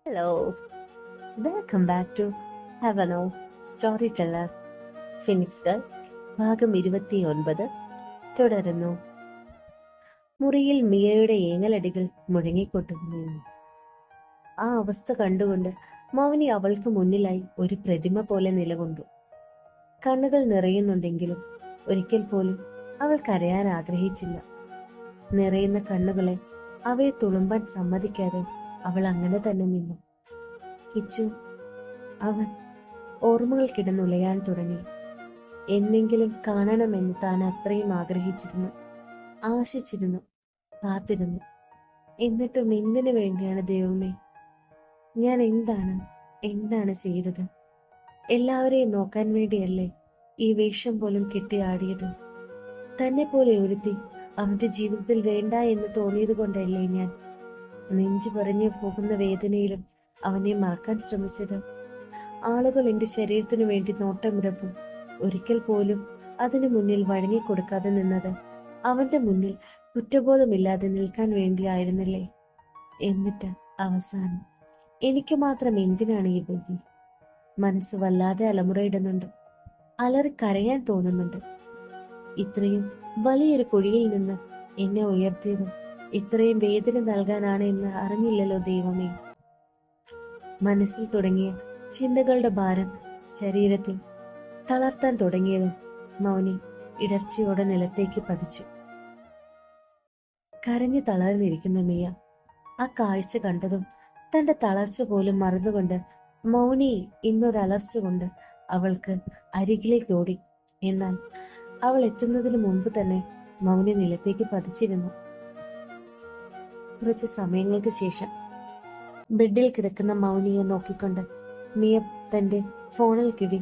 Hello, welcome back to heaveno story teller. Phoenix girl ഭാഗം 29 തുടരുന്നു. മുറിയിൽ മിയയുടെ ഏങ്ങലടികൾ മുഴങ്ങിക്കൊണ്ടിരുന്നു. ആ അവസ്ഥ കണ്ടുകൊണ്ട് മൗനി അവൾക്ക് മുന്നിലായി ഒരു പ്രതിമ പോലെ നിലകൊണ്ടു. കണ്ണുകൾ നിറയുന്നുണ്ടെങ്കിലും ഒരിക്കൽ പോലും അവൾ കരയാൻ ആഗ്രഹിച്ചില്ല. നിറയുന്ന കണ്ണുകളെ അവയെ തുളുമ്പാൻ സമ്മതിക്കാതെ അവൾ അങ്ങനെ തന്നെ നിന്നു. കിച്ചു, അവൻ ഓർമ്മകൾ കിടന്നുലയാൻ തുടങ്ങി. എന്നെങ്കിലും കാണണമെന്ന് താൻ അത്രയും ആഗ്രഹിച്ചിരുന്നു, ആശിച്ചിരുന്നു, കാത്തിരുന്നു. എന്നിട്ടും എന്തിനു വേണ്ടിയാണ് ദൈവമേ, ഞാൻ എന്താണ് ചെയ്തത്? എല്ലാവരെയും നോക്കാൻ വേണ്ടിയല്ലേ ഈ വേഷം പോലും കെട്ടിയാടിയത്? തന്നെ പോലെ ഒരുത്തി അവന്റെ ജീവിതത്തിൽ വേണ്ട എന്ന് തോന്നിയത് കൊണ്ടല്ലേ ഞാൻ നെഞ്ചു പറഞ്ഞു പോകുന്ന വേദനയിലും അവനെ മറക്കാൻ ശ്രമിച്ചത്? ആളുകൾ എന്റെ ശരീരത്തിനു വേണ്ടി നോട്ടമിടവും ഒരിക്കൽ പോലും അതിനു മുന്നിൽ വഴങ്ങിക്കൊടുക്കാതെ നിന്നത് അവന്റെ മുന്നിൽ കുറ്റബോധമില്ലാതെ നിൽക്കാൻ വേണ്ടിയായിരുന്നില്ലേ? എന്നിട്ട് അവസാനം എനിക്ക് മാത്രം എന്തിനാണ് ഈ ബുദ്ധി? മനസ്സ് വല്ലാതെ അലമുറയിടുന്നുണ്ട്, അലറി കരയാൻ തോന്നുന്നുണ്ട്. ഇത്രയും വലിയൊരു കുഴിയിൽ നിന്ന് എന്നെ ഉയർത്തിയതും ഇത്രയും വേദന നൽകാനാണ് എന്ന് അറിഞ്ഞില്ലല്ലോ ദൈവമേ. മനസ്സിൽ തുടങ്ങിയ ചിന്തകളുടെ ഭാരം ശരീരത്തിൽ തളർത്താൻ തുടങ്ങിയതും മൗനി ഇടർച്ചയോടെ നിലത്തേക്ക് പതിച്ചു. കരഞ്ഞു തളർന്നിരിക്കുന്ന മിയ ആ കാഴ്ച കണ്ടതും തന്റെ തളർച്ച പോലും മറന്നുകൊണ്ട് മൗനി ഇന്നൊരലർച്ച കൊണ്ട് അവൾക്ക് അരികിലേക്ക് ഓടി. എന്നാൽ അവൾ എത്തുന്നതിന് മുമ്പ് തന്നെ മൗനി നിലത്തേക്ക് പതിച്ചിരുന്നു. കുറച്ച് സമയങ്ങൾക്ക് ശേഷം ബെഡിൽ കിടക്കുന്ന മൗനിയെ നോക്കിക്കൊണ്ട് മിയ തന്റെ ഫോണിൽ കിടി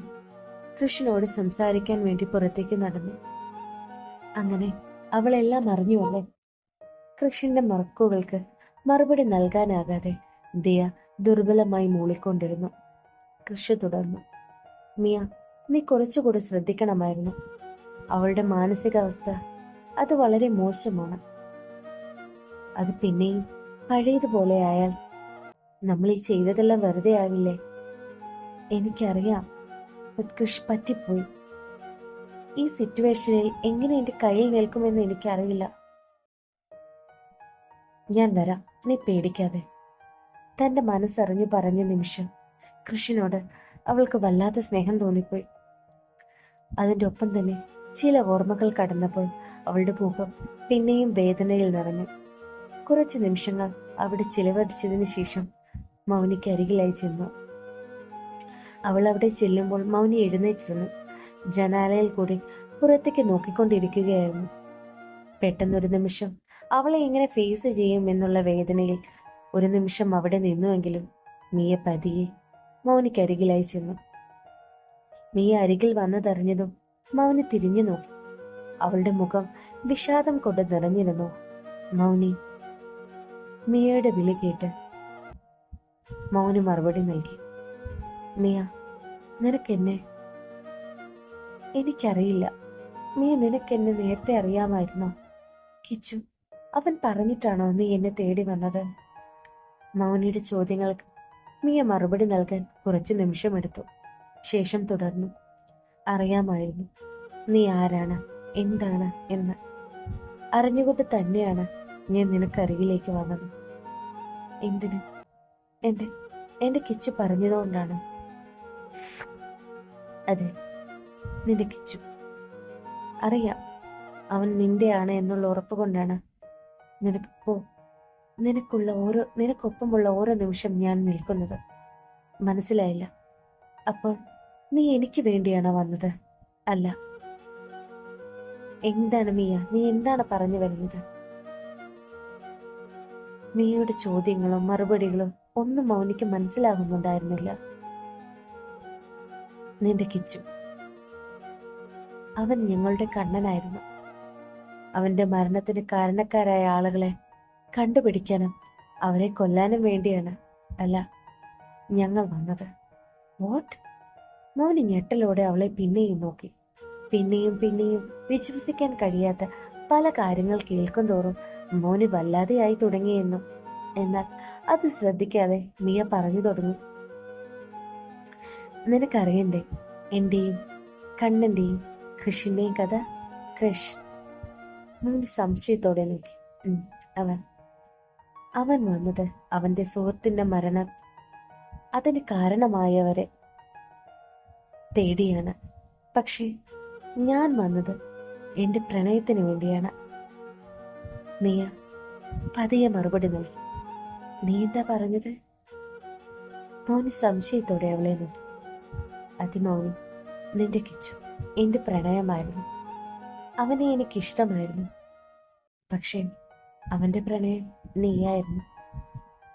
കൃഷ്ണനോട് സംസാരിക്കാൻ വേണ്ടി പുറത്തേക്ക് നടന്നു. അങ്ങനെ അവളെല്ലാം അറിഞ്ഞുവല്ലേ? കൃഷ്ണന്റെ മറക്കുകൾക്ക് മറുപടി നൽകാനാകാതെ ദിയ ദുർബലമായി മൂളിക്കൊണ്ടിരുന്നു. കൃഷി തുടർന്നു. മിയ, നീ കുറച്ചുകൂടി ശ്രദ്ധിക്കണമായിരുന്നു. അവളുടെ മാനസികാവസ്ഥ അത് വളരെ മോശമാണ്. അത് പിന്നെയും പഴയതുപോലെ ആയാൽ നമ്മൾ ഈ ചെയ്തതെല്ലാം വെറുതെ ആകില്ലേ? എനിക്കറിയാം, കൃഷ് പറ്റിപ്പോയി. ഈ സിറ്റുവേഷനിൽ എങ്ങനെ എന്റെ കയ്യിൽ നിൽക്കുമെന്ന് എനിക്കറിയില്ല. ഞാൻ വരാം, നീ പേടിക്കാതെ. തന്റെ മനസ്സറിഞ്ഞു പറഞ്ഞ നിമിഷം കൃഷിനോട് അവൾക്ക് വല്ലാത്ത സ്നേഹം തോന്നിപ്പോയി. അതിന്റെ ഒപ്പം തന്നെ ചില ഓർമ്മകൾ കടന്നപ്പോൾ അവളുടെ മുഖം പിന്നെയും വേദനയിൽ നിറഞ്ഞു. കുറച്ച് നിമിഷങ്ങൾ അവിടെ ചിലവഴിച്ചതിന് ശേഷം മൗനിക്ക് അരികിലായി ചെന്നു. അവൾ അവിടെ ചെല്ലുമ്പോൾ മൗനി എഴുന്നേറ്റിരുന്നു. ജനാലയിൽ കൂടി പുറത്തേക്ക് നോക്കിക്കൊണ്ടിരിക്കുകയായിരുന്നു. പെട്ടെന്നൊരു നിമിഷം അവളെ എങ്ങനെ ഫേസ് ചെയ്യും എന്നുള്ള വേദനയിൽ ഒരു നിമിഷം അവിടെ നിന്നുവെങ്കിലും മിയ പതിയെ മൗനിക്കരികിലായി ചെന്നു. മിയ അരികിൽ വന്നതറിഞ്ഞതും മൗനി തിരിഞ്ഞു നോക്കി. അവളുടെ മുഖം വിഷാദം കൊണ്ട് നിറഞ്ഞിരുന്നു. മൗനി. മിയയുടെ വിളി കേട്ട് മൗനി മറുപടി നൽകി. മിയ, നിനക്കെന്നെ എനിക്കറിയില്ല. മിയ, നിനക്കെന്നെ നേരത്തെ അറിയാമായിരുന്നോ? കിച്ചു, അവൻ പറഞ്ഞിട്ടാണോ നീ എന്നെ തേടി വന്നത്? മൗനിയുടെ ചോദ്യങ്ങൾക്ക് മിയ മറുപടി നൽകാൻ കുറച്ച് നിമിഷമെടുത്തു. ശേഷം തുടർന്നു. അറിയാമായിരുന്നു നീ ആരാണ്, എന്താണ് എന്ന്. അറിഞ്ഞുകൊണ്ട് തന്നെയാണ് ഞാൻ നിനക്കരികിലേക്ക് വന്നത്. എന്തിന്? എന്റെ കിച്ചു പറഞ്ഞതുകൊണ്ടാണ്. അതെ, നിന്റെ കിച്ചു. അറിയാം, അവൻ നിന്റെയാണ് എന്നുള്ള ഉറപ്പ് കൊണ്ടാണ് നിനക്കൊപ്പമുള്ള ഓരോ നിമിഷം ഞാൻ നിൽക്കുന്നത്. മനസ്സിലായില്ല? അപ്പോൾ നീ എനിക്ക് വേണ്ടിയാണോ വന്നത്? അല്ല. എന്താണ് മിയ, നീ എന്താണ് പറഞ്ഞു വരുന്നത്? മിയയുടെ ചോദ്യങ്ങളും മറുപടികളും ഒന്നും മൗനിക്ക് മനസ്സിലാകുന്നുണ്ടായിരുന്നില്ല. നിന്റെ കിച്ചു, അവൻ ഞങ്ങളുടെ കണ്ണനായിരുന്നു. അവന്റെ മരണത്തിന് കാരണക്കാരായ ആളുകളെ കണ്ടുപിടിക്കാനും അവരെ കൊല്ലാനും വേണ്ടിയാണ് അല്ല ഞങ്ങൾ വന്നത്. വാട്ട്? മൗനി ഞെട്ടലോടെ അവളെ പിന്നെയും നോക്കി. പിന്നെയും പിന്നെയും വിശ്വസിക്കാൻ കഴിയാത്ത പല കാര്യങ്ങൾ കേൾക്കും തോറും മൗനി വല്ലാതെയായി തുടങ്ങിയെന്നും എന്നാൽ അത് ശ്രദ്ധിക്കാതെ മിയ പറഞ്ഞു തുടങ്ങി. നിനക്കറിയണ്ടേ എന്റെയും കണ്ണന്റെയും കൃഷിന്റെയും കഥ? കൃഷ് മോന് സംശയത്തോടെ നോക്കി. അവൻ അവൻ വന്നത് അവന്റെ സുഹൃത്തിന്റെ മരണം അതിന് കാരണമായവരെ തേടിയാണ്. പക്ഷെ ഞാൻ വന്നത് എന്റെ പ്രണയത്തിന് വേണ്ടിയാണ്. മിയ പതിയെ മറുപടി നൽകി. നീ എന്താ പറഞ്ഞത്? മോന് സംശയത്തോടെ അവളെ നോക്കി. അതിമൗനി, നിന്റെ കിച്ചു എന്റെ പ്രണയമായിരുന്നു. അവനെ എനിക്കിഷ്ടമായിരുന്നു. പക്ഷേ അവന്റെ പ്രണയം നീയായിരുന്നു.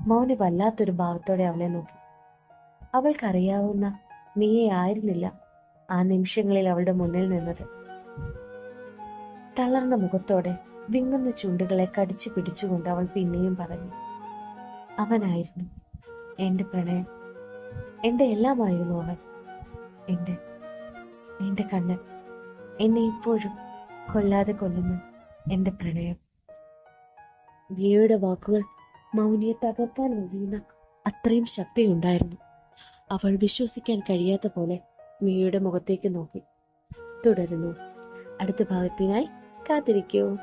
മൗനി വല്ലാത്തൊരു ഭാവത്തോടെ അവളെ നോക്കി. അവൾക്കറിയാവുന്ന മിയയായിരുന്നില്ല ആ നിമിഷങ്ങളിൽ അവളുടെ മുന്നിൽ നിന്നത്. തളർന്ന മുഖത്തോടെ വിങ്ങുന്ന ചുണ്ടുകളെ കടിച്ചു പിടിച്ചുകൊണ്ട് അവൾ പിന്നെയും പറഞ്ഞു, അവനായിരുന്നു എന്റെ പ്രണയം. എന്റെ എല്ലാമായിരുന്നു അവൻ. എന്റെ കണ്ണൻ, എന്നെ ഇപ്പോഴും കൊല്ലാതെ കൊല്ലുന്ന എന്റെ പ്രണയം. മിയയുടെ വാക്കുകൾ മൗനിയെ തകർക്കാൻ കഴിയുന്ന അത്രയും ശക്തിയുണ്ടായിരുന്നു. അവൾ വിശ്വസിക്കാൻ കഴിയാത്ത പോലെ മിയയുടെ മുഖത്തേക്ക് നോക്കി. തുടരുന്നു. അടുത്ത ഭാഗത്തിനായി കാത്തിരിക്കൂ.